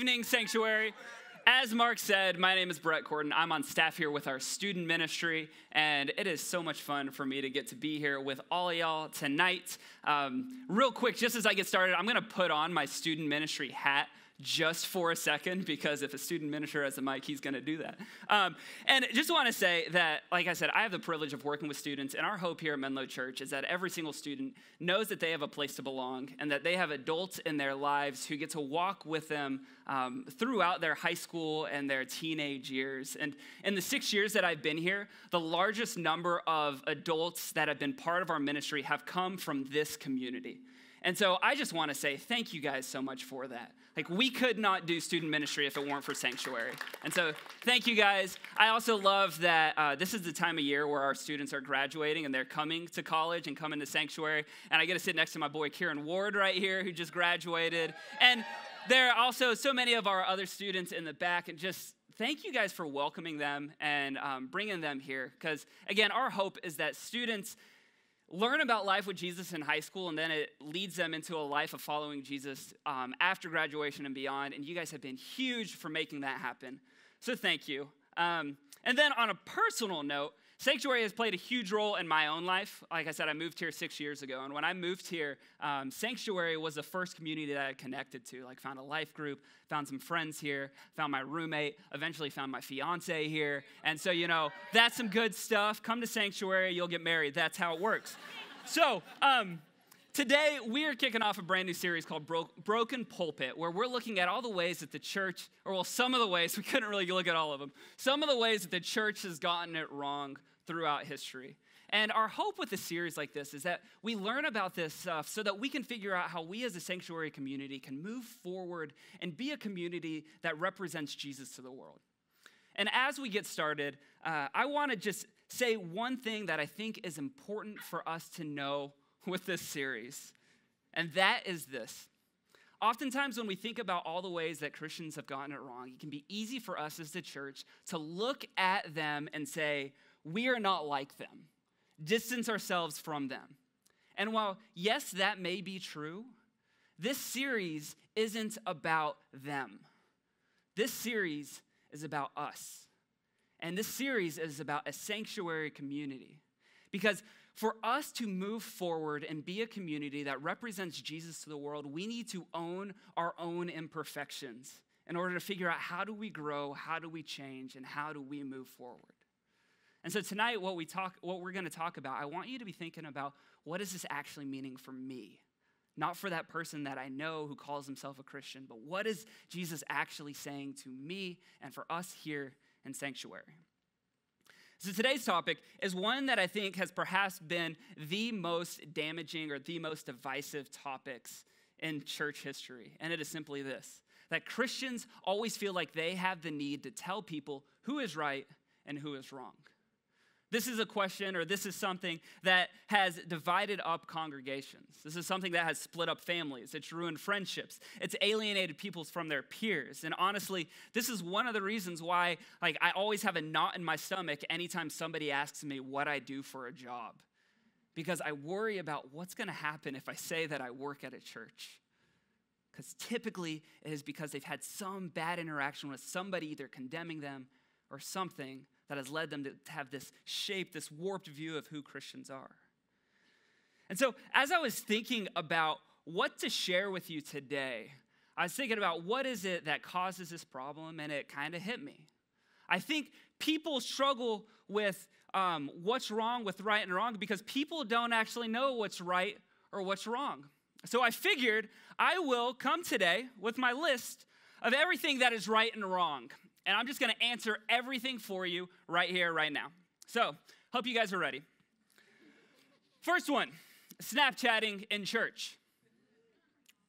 evening, Sanctuary. As Mark said, my name is Koerten. I'm on staff here with our student ministry, and it is so much fun for me to get to be here with all of y'all tonight. Real quick, just as I get started, I'm going to put on my student ministry hat just for a second, because if a student minister has a mic, he's going to do that. And just want to say that, like I said, I have the privilege of working with students, and our hope here at Menlo Church is that every single student knows that they have a place to belong and that they have adults in their lives who get to walk with them throughout their high school and their teenage years. And in the 6 years that I've been here, the largest number of adults that have been part of our ministry have come from this community. And so I just want to say thank you guys so much for that. Like, we could not do student ministry if it weren't for Sanctuary. And so thank you guys. I also love that this is the time of year where our students are graduating and they're coming to college and coming to Sanctuary. And I get to sit next to my boy Kieran Ward right here, who just graduated. And there are also so many of our other students in the back. And just thank you guys for welcoming them and bringing them here. Because, again, our hope is that students learn about life with Jesus in high school, and then it leads them into a life of following Jesus after graduation and beyond. And you guys have been huge for making that happen. So thank you. And then on a personal note, Sanctuary has played a huge role in my own life. Like I said, I moved here 6 years ago. And when I moved here, Sanctuary was the first community that I connected to. Like, found a life group, found some friends here, found my roommate, eventually found my fiance here. And so, you know, that's some good stuff. Come to Sanctuary, you'll get married. That's how it works. So, today, we are kicking off a brand new series called Broken Pulpit, where we're looking at all the ways that the church, or well, some of the ways, we couldn't really look at all of them, some of the ways that the church has gotten it wrong throughout history. And our hope with a series like this is that we learn about this stuff so that we can figure out how we as a Sanctuary community can move forward and be a community that represents Jesus to the world. And as we get started, I want to just say one thing that I think is important for us to know with this series, and that is this. Oftentimes when we think about all the ways that Christians have gotten it wrong, it can be easy for us as the church to look at them and say, we are not like them, distance ourselves from them. And while, yes, that may be true, this series isn't about them. This series is about us. And this series is about a Sanctuary community. Because for us to move forward and be a community that represents Jesus to the world, we need to own our own imperfections in order to figure out how do we grow, how do we change, and how do we move forward. And so tonight, what we're going to talk about, I want you to be thinking about, what is this actually meaning for me? Not for that person that I know who calls himself a Christian, but what is Jesus actually saying to me and for us here in Sanctuary? So today's topic is one that I think has perhaps been the most damaging or the most divisive topics in church history. And it is simply this, that Christians always feel like they have the need to tell people who is right and who is wrong. This is a question, or this is something that has divided up congregations. This is something that has split up families. It's ruined friendships. It's alienated people from their peers. And honestly, this is one of the reasons why, I always have a knot in my stomach anytime somebody asks me what I do for a job. Because I worry about what's going to happen if I say that I work at a church. Because typically it is because they've had some bad interaction with somebody either condemning them or something that has led them to have this shape, this warped view of who Christians are. And so as I was thinking about what to share with you today, I was thinking about what is it that causes this problem, and it kind of hit me. I think people struggle with what's wrong with right and wrong because people don't actually know what's right or what's wrong. So I figured I will come today with my list of everything that is right and wrong. And I'm just going to answer everything for you right here, right now. So, hope you guys are ready. First one, Snapchatting in church.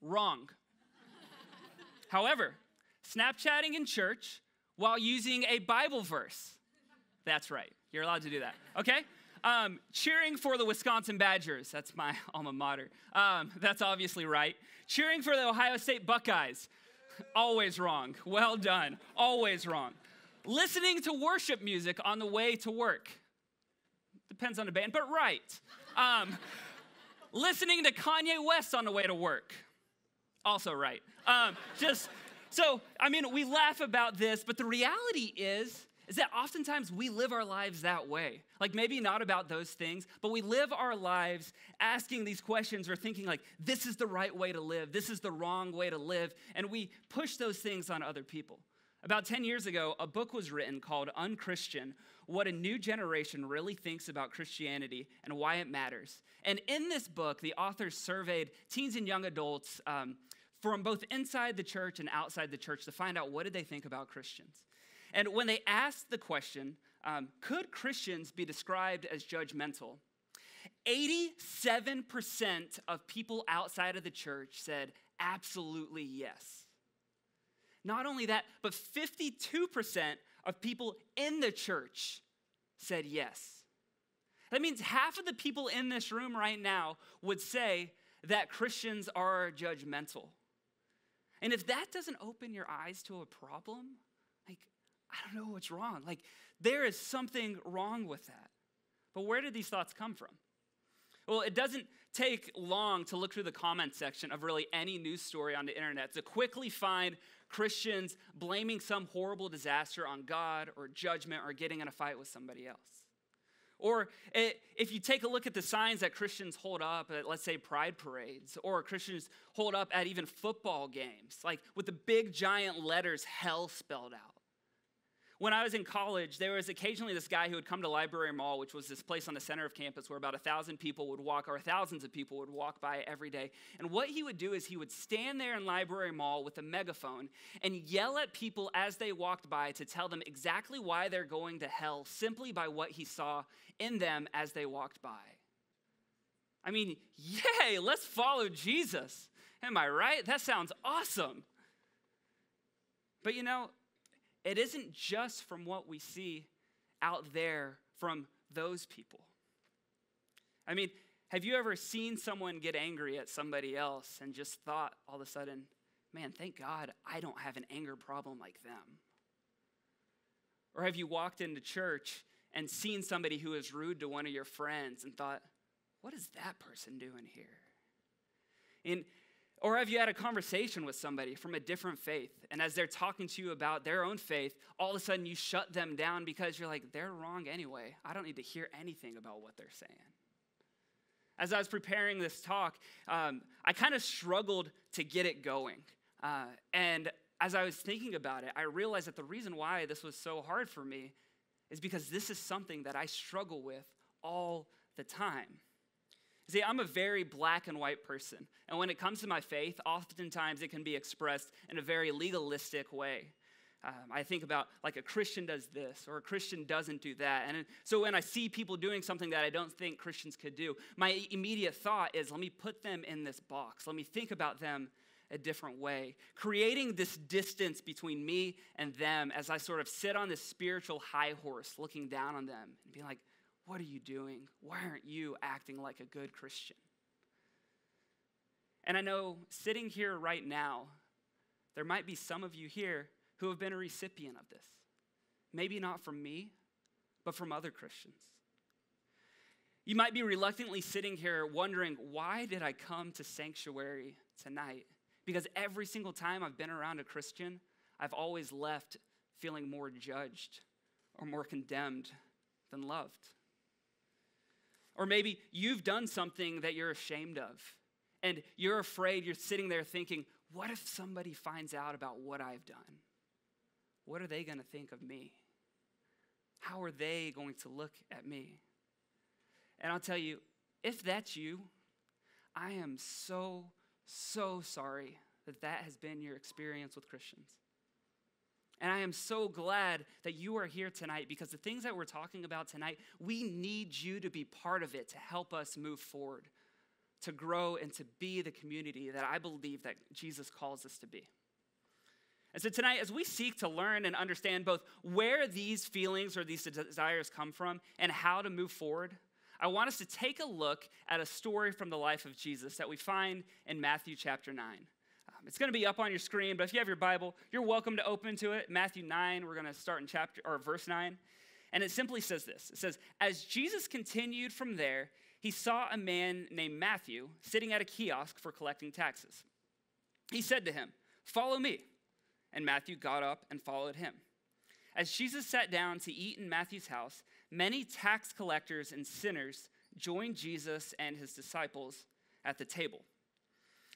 Wrong. However, Snapchatting in church while using a Bible verse. That's right. You're allowed to do that. Okay? Cheering for the Wisconsin Badgers. That's my alma mater. That's obviously right. Cheering for the Ohio State Buckeyes. Always wrong. Well done. Always wrong. Listening to worship music on the way to work. Depends on the band, but right. Listening to Kanye West on the way to work. Also right. Just So, I mean, we laugh about this, but the reality is that oftentimes we live our lives that way. Like maybe not about those things, but we live our lives asking these questions or thinking like, this is the right way to live, this is the wrong way to live, and we push those things on other people. About 10 years ago, a book was written called Unchristian: What a New Generation Really Thinks About Christianity and Why It Matters. And in this book, the authors surveyed teens and young adults from both inside the church and outside the church to find out what did they think about Christians. And when they asked the question, could Christians be described as judgmental? 87% of people outside of the church said absolutely yes. Not only that, but 52% of people in the church said yes. That means half of the people in this room right now would say that Christians are judgmental. And if that doesn't open your eyes to a problem, like, I don't know what's wrong. Like, there is something wrong with that. But where did these thoughts come from? Well, it doesn't take long to look through the comment section of really any news story on the internet to quickly find Christians blaming some horrible disaster on God or judgment or getting in a fight with somebody else. Or if you take a look at the signs that Christians hold up at, let's say, pride parades, or Christians hold up at even football games, like with the big giant letters, hell spelled out. When I was in college, there was occasionally this guy who would come to Library Mall, which was this place on the center of campus where about 1,000 people would walk, or thousands of people would walk by every day. And what he would do is he would stand there in Library Mall with a megaphone and yell at people as they walked by to tell them exactly why they're going to hell simply by what he saw in them as they walked by. I mean, yay, let's follow Jesus. Am I right? That sounds awesome. But you know, it isn't just from what we see out there from those people. I mean, have you ever seen someone get angry at somebody else and just thought all of a sudden, man, thank God I don't have an anger problem like them? Or have you walked into church and seen somebody who is rude to one of your friends and thought, what is that person doing here? Or have you had a conversation with somebody from a different faith, and as they're talking to you about their own faith, all of a sudden you shut them down because you're like, they're wrong anyway. I don't need to hear anything about what they're saying. As I was preparing this talk, I kind of struggled to get it going. And as I was thinking about it, I realized that the reason why this was so hard for me is because this is something that I struggle with all the time. See, I'm a very black and white person. And when it comes to my faith, oftentimes it can be expressed in a very legalistic way. I think about like a Christian does this or a Christian doesn't do that. And so when I see people doing something that I don't think Christians could do, my immediate thought is, let me put them in this box. Let me think about them a different way, creating this distance between me and them as I sort of sit on this spiritual high horse looking down on them and being like, what are you doing? Why aren't you acting like a good Christian? And I know sitting here right now, there might be some of you here who have been a recipient of this. Maybe not from me, but from other Christians. You might be reluctantly sitting here wondering, why did I come to Sanctuary tonight? Because every single time I've been around a Christian, I've always left feeling more judged or more condemned than loved. Or maybe you've done something that you're ashamed of, and you're afraid, you're sitting there thinking, what if somebody finds out about what I've done? What are they going to think of me? How are they going to look at me? And I'll tell you, if that's you, I am so sorry that has been your experience with Christians. And I am so glad that you are here tonight, because the things that we're talking about tonight, we need you to be part of it to help us move forward, to grow and to be the community that I believe that Jesus calls us to be. And so tonight, as we seek to learn and understand both where these feelings or these desires come from and how to move forward, I want us to take a look at a story from the life of Jesus that we find in Matthew chapter 9. It's going to be up on your screen, but if you have your Bible, you're welcome to open to it. Matthew 9, we're going to start in verse 9. And it simply says this. It says, as Jesus continued from there, he saw a man named Matthew sitting at a kiosk for collecting taxes. He said to him, follow me. and Matthew got up and followed him. As Jesus sat down to eat in Matthew's house, many tax collectors and sinners joined Jesus and his disciples at the table.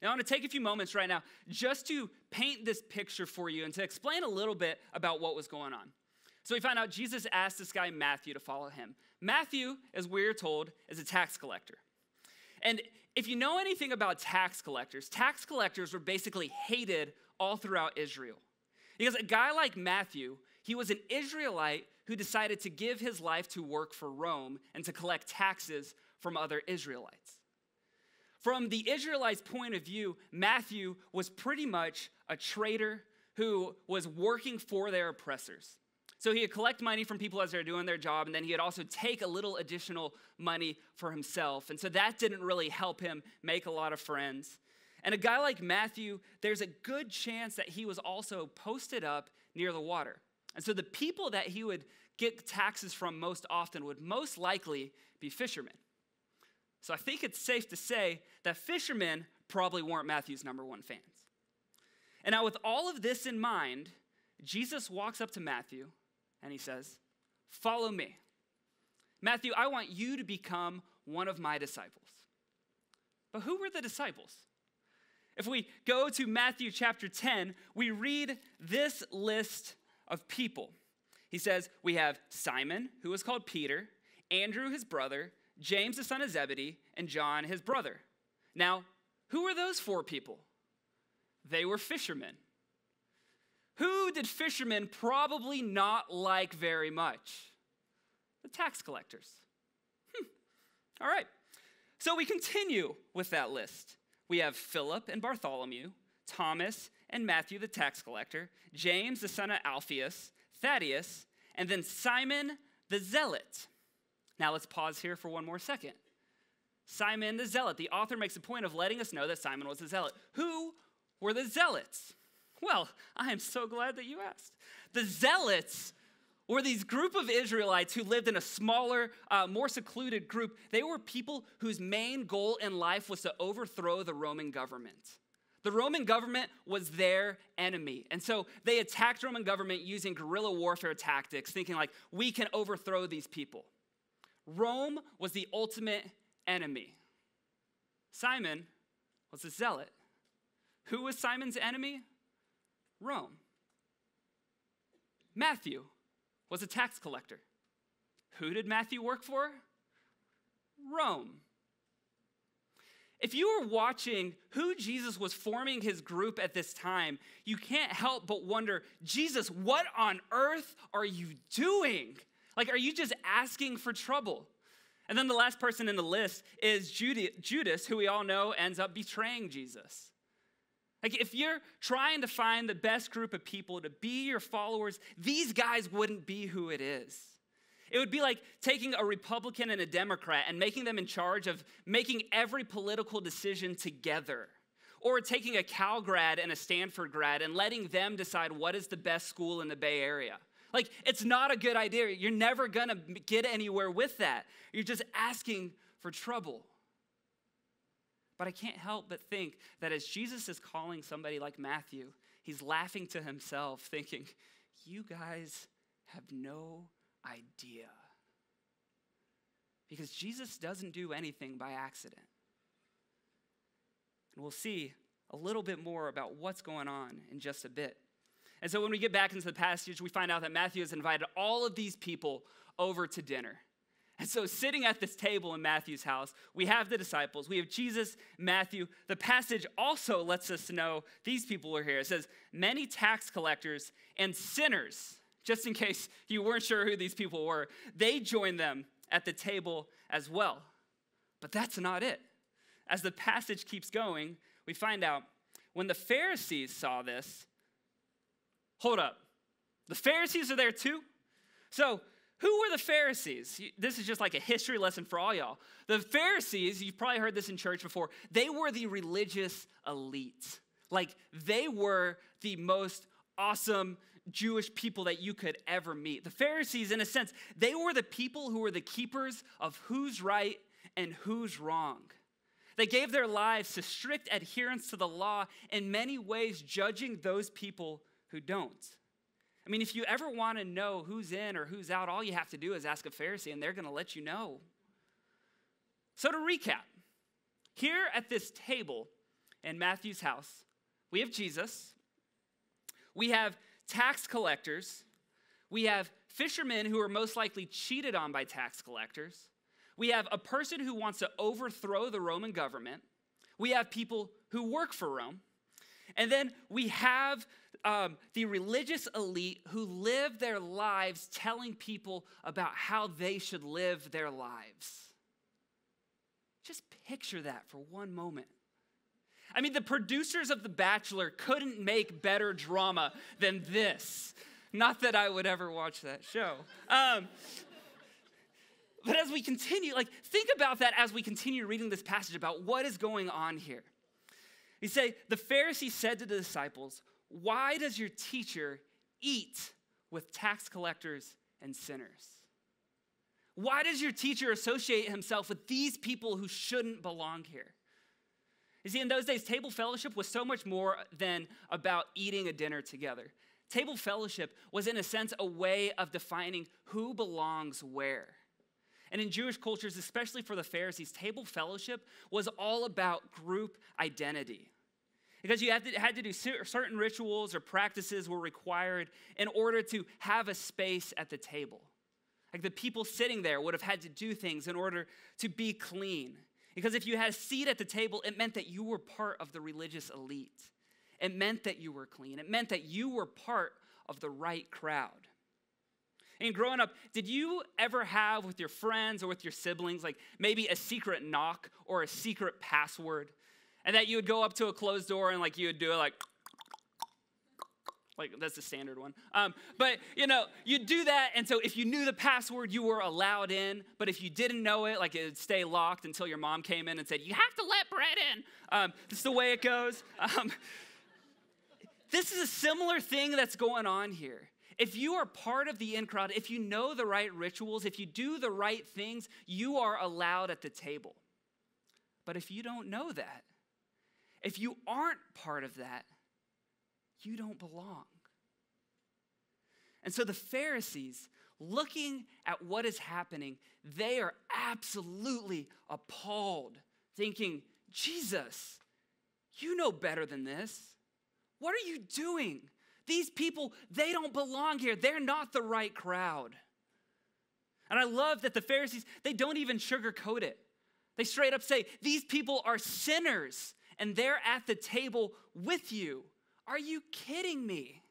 Now, I want to take a few moments right now just to paint this picture for you and to explain a little bit about what was going on. So we find out Jesus asked this guy Matthew to follow him. Matthew, as we're told, is a tax collector. And if you know anything about tax collectors were basically hated all throughout Israel. Because a guy like Matthew, he was an Israelite who decided to give his life to work for Rome and to collect taxes from other Israelites. From the Israelites' point of view, Matthew was pretty much a traitor who was working for their oppressors. So he would collect money from people as they're doing their job, and then he would also take a little additional money for himself. And so that didn't really help him make a lot of friends. And a guy like Matthew, there's a good chance that he was also posted up near the water. And so the people that he would get taxes from most often would most likely be fishermen. So I think it's safe to say that fishermen probably weren't Matthew's number one fans. And now with all of this in mind, Jesus walks up to Matthew and he says, "Follow me. Matthew, I want you to become one of my disciples." But who were the disciples? If we go to Matthew chapter 10, we read this list of people. He says, we have Simon, who is called Peter, Andrew, his brother, James, the son of Zebedee, and John, his brother. Now, who were those four people? They were fishermen. Who did fishermen probably not like very much? The tax collectors. All right. So we continue with that list. We have Philip and Bartholomew, Thomas and Matthew, the tax collector, James, the son of Alphaeus, Thaddeus, and then Simon the Zealot. Now let's pause here for one more second. Simon the Zealot. The author makes a point of letting us know that Simon was a zealot. Who were the zealots? Well, I am so glad that you asked. The zealots were these group of Israelites who lived in a smaller, more secluded group. They were people whose main goal in life was to overthrow the Roman government. The Roman government was their enemy. And so they attacked Roman government using guerrilla warfare tactics, thinking like, we can overthrow these people. Rome was the ultimate enemy. Simon was a zealot. Who was Simon's enemy? Rome. Matthew was a tax collector. Who did Matthew work for? Rome. If you were watching who Jesus was forming his group at this time, you can't help but wonder, Jesus, what on earth are you doing? Like, are you just asking for trouble? And then the last person in the list is Judas, who we all know ends up betraying Jesus. Like, if you're trying to find the best group of people to be your followers, these guys wouldn't be who it is. It would be like taking a Republican and a Democrat and making them in charge of making every political decision together. Or taking a Cal grad and a Stanford grad and letting them decide what is the best school in the Bay Area. Like, it's not a good idea. You're never going to get anywhere with that. You're just asking for trouble. But I can't help but think that as Jesus is calling somebody like Matthew, he's laughing to himself, thinking, you guys have no idea. Because Jesus doesn't do anything by accident. And we'll see a little bit more about what's going on in just a bit. And so when we get back into the passage, we find out that Matthew has invited all of these people over to dinner. And so sitting at this table in Matthew's house, we have the disciples, we have Jesus, Matthew. The passage also lets us know these people are here. It says, many tax collectors and sinners, just in case you weren't sure who these people were, they joined them at the table as well. But that's not it. As the passage keeps going, we find out when the Pharisees saw this, hold up, the Pharisees are there too? So who were the Pharisees? This is just like a history lesson for all y'all. The Pharisees, you've probably heard this in church before, they were the religious elite. Like, they were the most awesome Jewish people that you could ever meet. The Pharisees, in a sense, they were the people who were the keepers of who's right and who's wrong. They gave their lives to strict adherence to the law, in many ways judging those people who don't. I mean, if you ever want to know who's in or who's out, all you have to do is ask a Pharisee, and they're going to let you know. So to recap, here at this table in Matthew's house, we have Jesus, we have tax collectors, we have fishermen who are most likely cheated on by tax collectors, we have a person who wants to overthrow the Roman government, we have people who work for Rome, and then we have the religious elite who live their lives telling people about how they should live their lives. Just picture that for one moment. I mean, the producers of The Bachelor couldn't make better drama than this. Not that I would ever watch that show. But as we continue, think about that as we continue reading this passage about what is going on here. You say, the Pharisee said to the disciples, "Why does your teacher eat with tax collectors and sinners?" Why does your teacher associate himself with these people who shouldn't belong here? You see, in those days, table fellowship was so much more than about eating a dinner together. Table fellowship was, in a sense, a way of defining who belongs where. And in Jewish cultures, especially for the Pharisees, table fellowship was all about group identity. Because you had to do certain rituals or practices were required in order to have a space at the table. Like the people sitting there would have had to do things in order to be clean. Because if you had a seat at the table, it meant that you were part of the religious elite. It meant that you were clean. It meant that you were part of the right crowd. And growing up, did you ever have with your friends or with your siblings, maybe a secret knock or a secret password? And that you would go up to a closed door and you would do it like that's the standard one. But you'd do that. And so if you knew the password, you were allowed in. But if you didn't know it, it would stay locked until your mom came in and said, "You have to let Brett in." This is the way it goes. This is a similar thing that's going on here. If you are part of the in crowd, if you know the right rituals, if you do the right things, you are allowed at the table. But if you don't know that, if you aren't part of that, you don't belong. And so the Pharisees, looking at what is happening, they are absolutely appalled, thinking, "Jesus, you know better than this. What are you doing? These people, they don't belong here. They're not the right crowd." And I love that the Pharisees, they don't even sugarcoat it. They straight up say, "These people are sinners, and they're at the table with you. Are you kidding me?"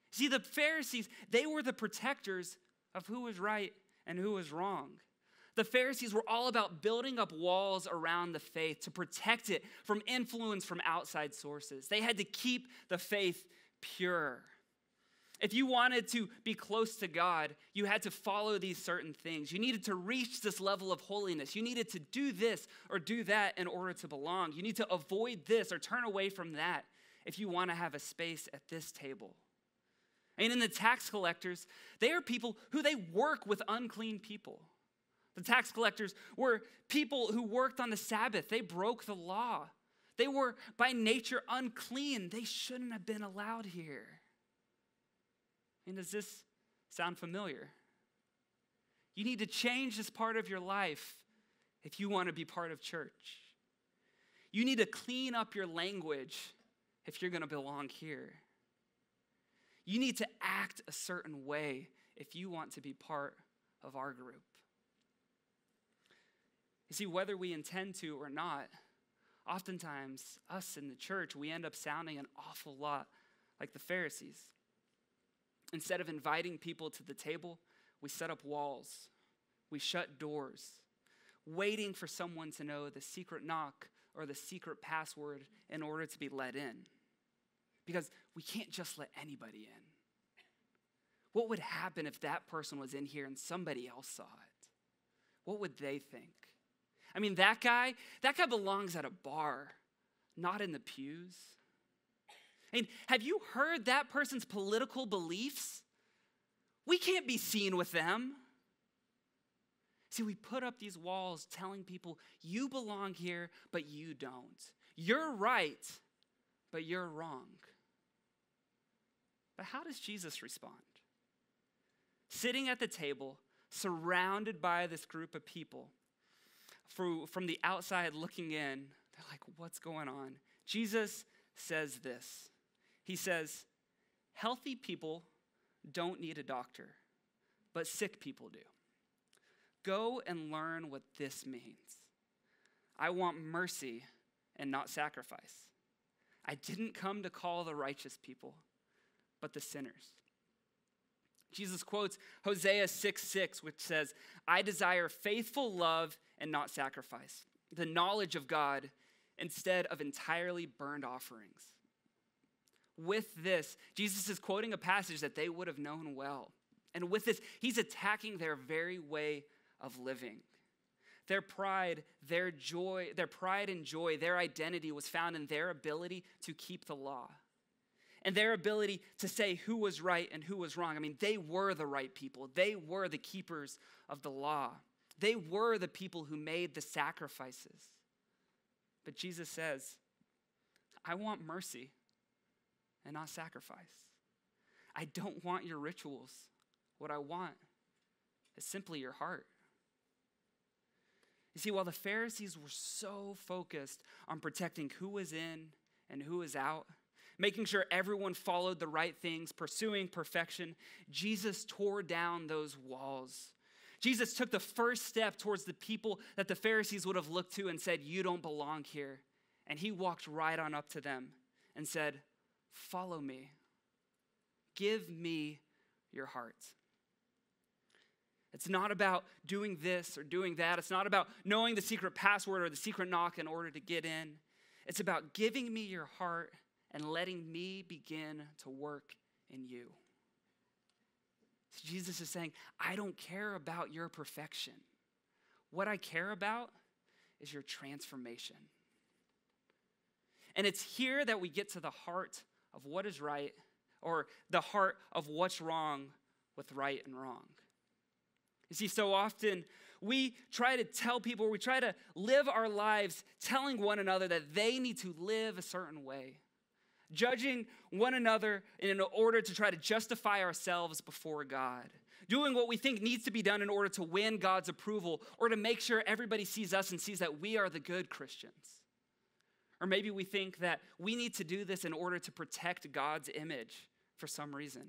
See, the Pharisees, they were the protectors of who was right and who was wrong. The Pharisees were all about building up walls around the faith to protect it from influence from outside sources. They had to keep the faith pure. If you wanted to be close to God, you had to follow these certain things. You needed to reach this level of holiness. You needed to do this or do that in order to belong. You need to avoid this or turn away from that if you want to have a space at this table. And in the tax collectors, they are people who they work with unclean people. The tax collectors were people who worked on the Sabbath. They broke the law. They were by nature unclean. They shouldn't have been allowed here. And does this sound familiar? You need to change this part of your life if you want to be part of church. You need to clean up your language if you're going to belong here. You need to act a certain way if you want to be part of our group. You see, whether we intend to or not, oftentimes us in the church, we end up sounding an awful lot like the Pharisees. Instead of inviting people to the table, we set up walls. We shut doors, waiting for someone to know the secret knock or the secret password in order to be let in. Because we can't just let anybody in. What would happen if that person was in here and somebody else saw it? What would they think? I mean, that guy belongs at a bar, not in the pews. And have you heard that person's political beliefs? We can't be seen with them. See, we put up these walls telling people, you belong here, but you don't. You're right, but you're wrong. But how does Jesus respond? Sitting at the table, surrounded by this group of people, from the outside looking in, they're like, what's going on? Jesus says this. He says, healthy people don't need a doctor, but sick people do. Go and learn what this means. I want mercy and not sacrifice. I didn't come to call the righteous people, but the sinners. Jesus quotes Hosea 6:6, which says, I desire faithful love and not sacrifice, the knowledge of God instead of entirely burned offerings. With this, Jesus is quoting a passage that they would have known well. And with this, he's attacking their very way of living. Their pride, their joy, their pride and joy, their identity was found in their ability to keep the law and their ability to say who was right and who was wrong. I mean, they were the right people. They were the keepers of the law. They were the people who made the sacrifices. But Jesus says, I want mercy and not sacrifice. I don't want your rituals. What I want is simply your heart. You see, while the Pharisees were so focused on protecting who was in and who was out, making sure everyone followed the right things, pursuing perfection, Jesus tore down those walls. Jesus took the first step towards the people that the Pharisees would have looked to and said, you don't belong here. And he walked right on up to them and said, follow me. Give me your heart. It's not about doing this or doing that. It's not about knowing the secret password or the secret knock in order to get in. It's about giving me your heart and letting me begin to work in you. So Jesus is saying, I don't care about your perfection. What I care about is your transformation. And it's here that we get to the heart of what is right, or the heart of what's wrong with right and wrong. You see, so often we try to tell people, we try to live our lives telling one another that they need to live a certain way, judging one another in order to try to justify ourselves before God, doing what we think needs to be done in order to win God's approval or to make sure everybody sees us and sees that we are the good Christians. Or maybe we think that we need to do this in order to protect God's image for some reason.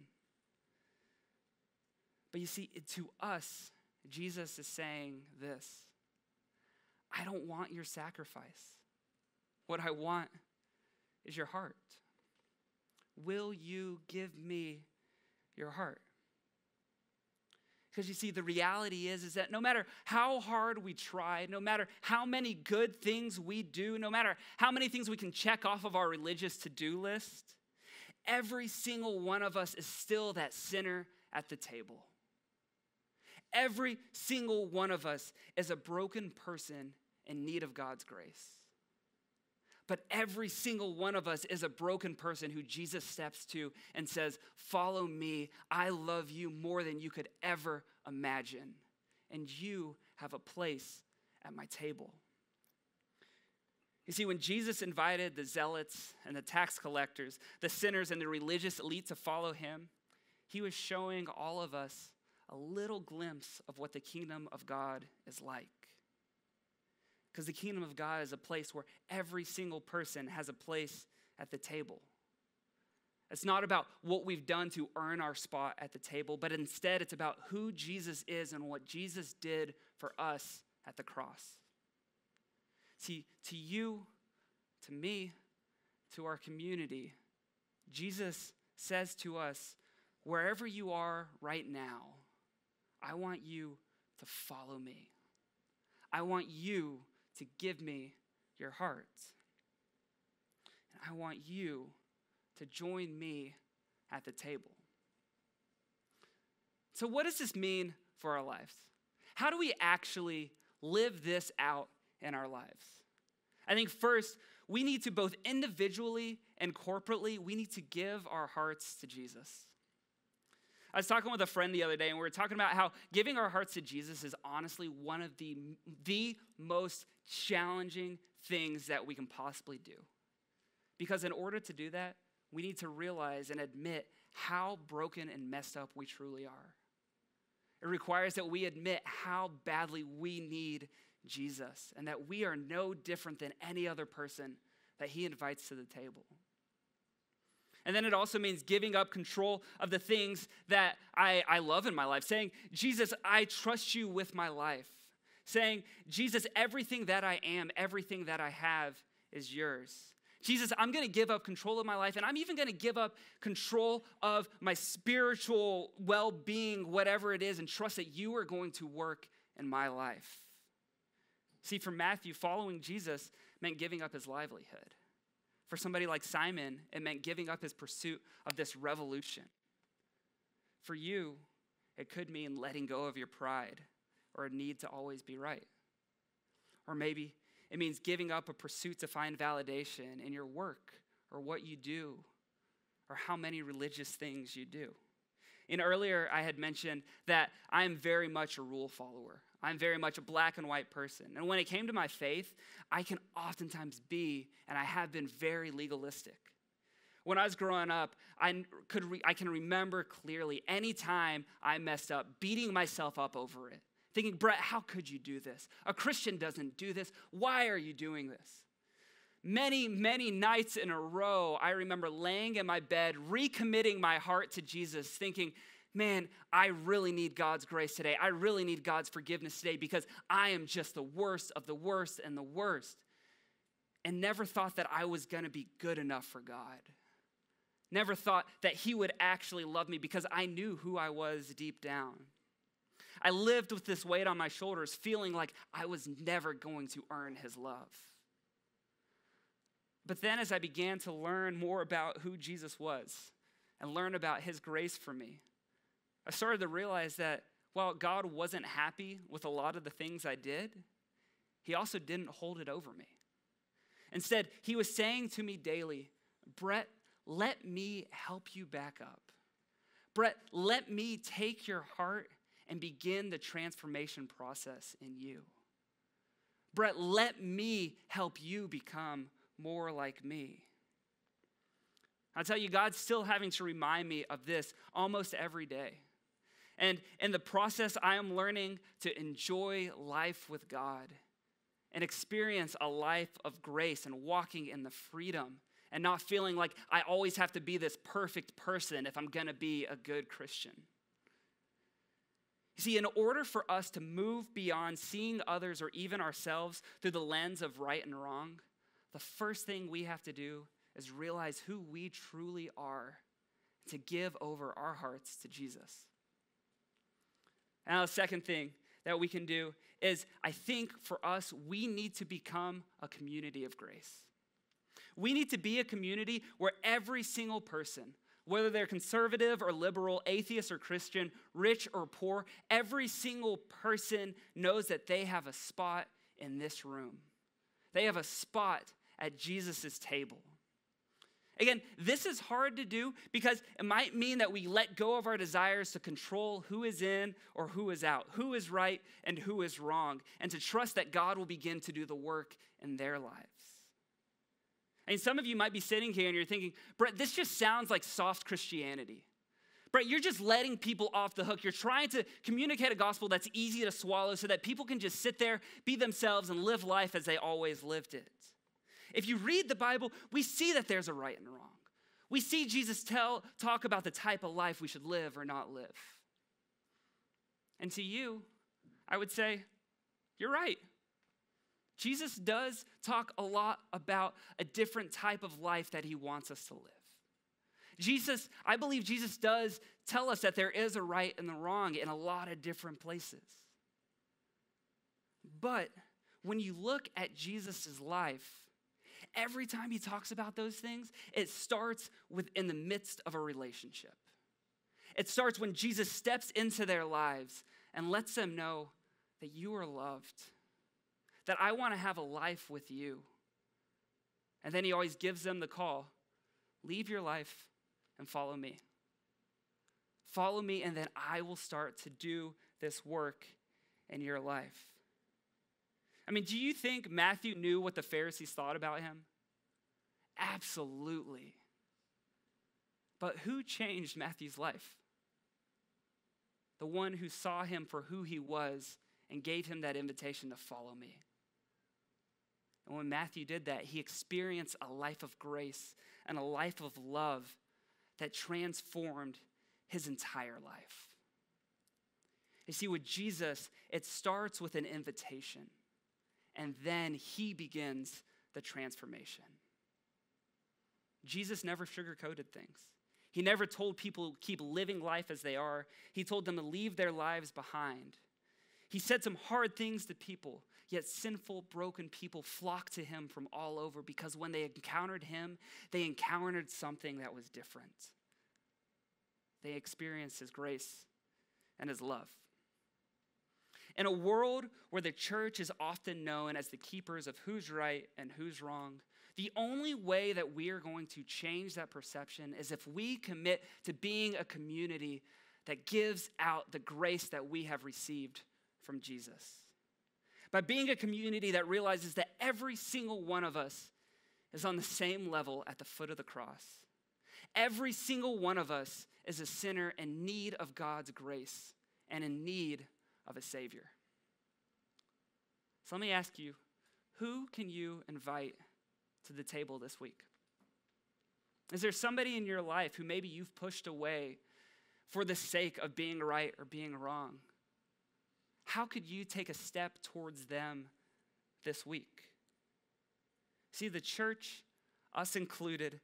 But you see, to us, Jesus is saying this: I don't want your sacrifice. What I want is your heart. Will you give me your heart? Because you see, the reality is that no matter how hard we try, no matter how many good things we do, no matter how many things we can check off of our religious to-do list, every single one of us is still that sinner at the table. Every single one of us is a broken person in need of God's grace. But every single one of us is a broken person who Jesus steps to and says, follow me. I love you more than you could ever imagine. And you have a place at my table. You see, when Jesus invited the zealots and the tax collectors, the sinners and the religious elite to follow him, he was showing all of us a little glimpse of what the kingdom of God is like. Because the kingdom of God is a place where every single person has a place at the table. It's not about what we've done to earn our spot at the table, but instead it's about who Jesus is and what Jesus did for us at the cross. See, to you, to me, to our community, Jesus says to us, wherever you are right now, I want you to follow me. I want you to give me your heart. And I want you to join me at the table. So what does this mean for our lives? How do we actually live this out in our lives? I think first, we need to both individually and corporately, we need to give our hearts to Jesus. I was talking with a friend the other day, and we were talking about how giving our hearts to Jesus is honestly one of the most challenging things that we can possibly do. Because in order to do that, we need to realize and admit how broken and messed up we truly are. It requires that we admit how badly we need Jesus and that we are no different than any other person that he invites to the table. And then it also means giving up control of the things that I love in my life, saying, Jesus, I trust you with my life. Saying, Jesus, everything that I am, everything that I have is yours. Jesus, I'm going to give up control of my life, and I'm even going to give up control of my spiritual well-being, whatever it is, and trust that you are going to work in my life. See, for Matthew, following Jesus meant giving up his livelihood. For somebody like Simon, it meant giving up his pursuit of this revolution. For you, it could mean letting go of your pride or a need to always be right. Or maybe it means giving up a pursuit to find validation in your work or what you do or how many religious things you do. And earlier I had mentioned that I am very much a rule follower. I'm very much a black and white person. And when it came to my faith, I can oftentimes be, and I have been, very legalistic. When I was growing up, I can remember clearly any time I messed up, beating myself up over it. Thinking, Brett, how could you do this? A Christian doesn't do this. Why are you doing this? Many, many nights in a row, I remember laying in my bed, recommitting my heart to Jesus, thinking, man, I really need God's grace today. I really need God's forgiveness today because I am just the worst of the worst and the worst. And never thought that I was going to be good enough for God. Never thought that he would actually love me because I knew who I was deep down. I lived with this weight on my shoulders, feeling like I was never going to earn his love. But then as I began to learn more about who Jesus was and learn about his grace for me, I started to realize that while God wasn't happy with a lot of the things I did, he also didn't hold it over me. Instead, he was saying to me daily, Brett, let me help you back up. Brett, let me take your heart and begin the transformation process in you. Brett, let me help you become more like me. I'll tell you, God's still having to remind me of this almost every day. And in the process, I am learning to enjoy life with God and experience a life of grace and walking in the freedom and not feeling like I always have to be this perfect person if I'm going to be a good Christian. You see, in order for us to move beyond seeing others or even ourselves through the lens of right and wrong, the first thing we have to do is realize who we truly are, to give over our hearts to Jesus. Now, the second thing that we can do is, I think for us, we need to become a community of grace. We need to be a community where every single person, whether they're conservative or liberal, atheist or Christian, rich or poor, every single person knows that they have a spot in this room. They have a spot at Jesus' table. Again, this is hard to do because it might mean that we let go of our desires to control who is in or who is out, who is right and who is wrong, and to trust that God will begin to do the work in their lives. And some of you might be sitting here and you're thinking, Brett, this just sounds like soft Christianity. Brett, you're just letting people off the hook. You're trying to communicate a gospel that's easy to swallow so that people can just sit there, be themselves, and live life as they always lived it. If you read the Bible, we see that there's a right and wrong. We see Jesus talk about the type of life we should live or not live. And to you, I would say, you're right. Jesus does talk a lot about a different type of life that he wants us to live. I believe Jesus does tell us that there is a right and the wrong in a lot of different places. But when you look at Jesus' life, every time he talks about those things, it starts in the midst of a relationship. It starts when Jesus steps into their lives and lets them know that you are loved, that I want to have a life with you. And then he always gives them the call, leave your life and follow me. Follow me, and then I will start to do this work in your life. I mean, do you think Matthew knew what the Pharisees thought about him? Absolutely. But who changed Matthew's life? The one who saw him for who he was and gave him that invitation to follow me. And when Matthew did that, he experienced a life of grace and a life of love that transformed his entire life. You see, with Jesus, it starts with an invitation, and then he begins the transformation. Jesus never sugarcoated things. He never told people to keep living life as they are. He told them to leave their lives behind. He said some hard things to people, yet sinful, broken people flocked to him from all over because when they encountered him, they encountered something that was different. They experienced his grace and his love. In a world where the church is often known as the keepers of who's right and who's wrong, the only way that we are going to change that perception is if we commit to being a community that gives out the grace that we have received from Jesus. By being a community that realizes that every single one of us is on the same level at the foot of the cross. Every single one of us is a sinner in need of God's grace and in need of a Savior. So let me ask you, who can you invite to the table this week? Is there somebody in your life who maybe you've pushed away for the sake of being right or being wrong? How could you take a step towards them this week? See, the church, us included,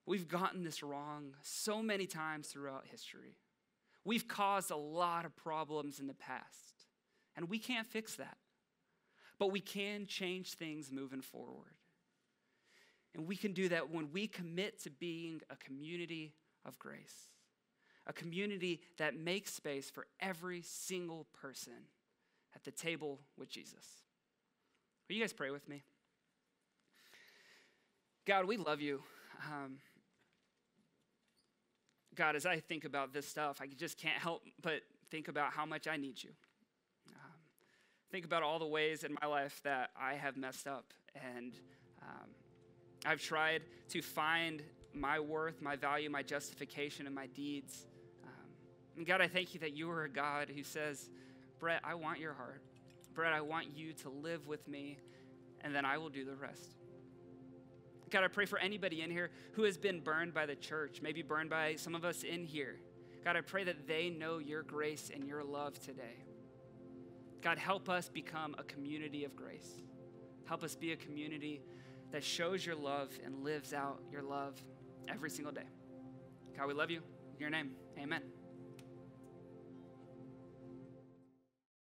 we've gotten this wrong so many times throughout history. We've caused a lot of problems in the past, and we can't fix that. But we can change things moving forward. And we can do that when we commit to being a community of grace, a community that makes space for every single person at the table with Jesus. Will you guys pray with me? God, we love you. God, as I think about this stuff, I just can't help but think about how much I need you. Think about all the ways in my life that I have messed up, and I've tried to find my worth, my value, my justification in my deeds. And God, I thank you that you are a God who says, Brett, I want your heart. Brett, I want you to live with me, and then I will do the rest. God, I pray for anybody in here who has been burned by the church, maybe burned by some of us in here. God, I pray that they know your grace and your love today. God, help us become a community of grace. Help us be a community that shows your love and lives out your love every single day. God, we love you. In your name, amen.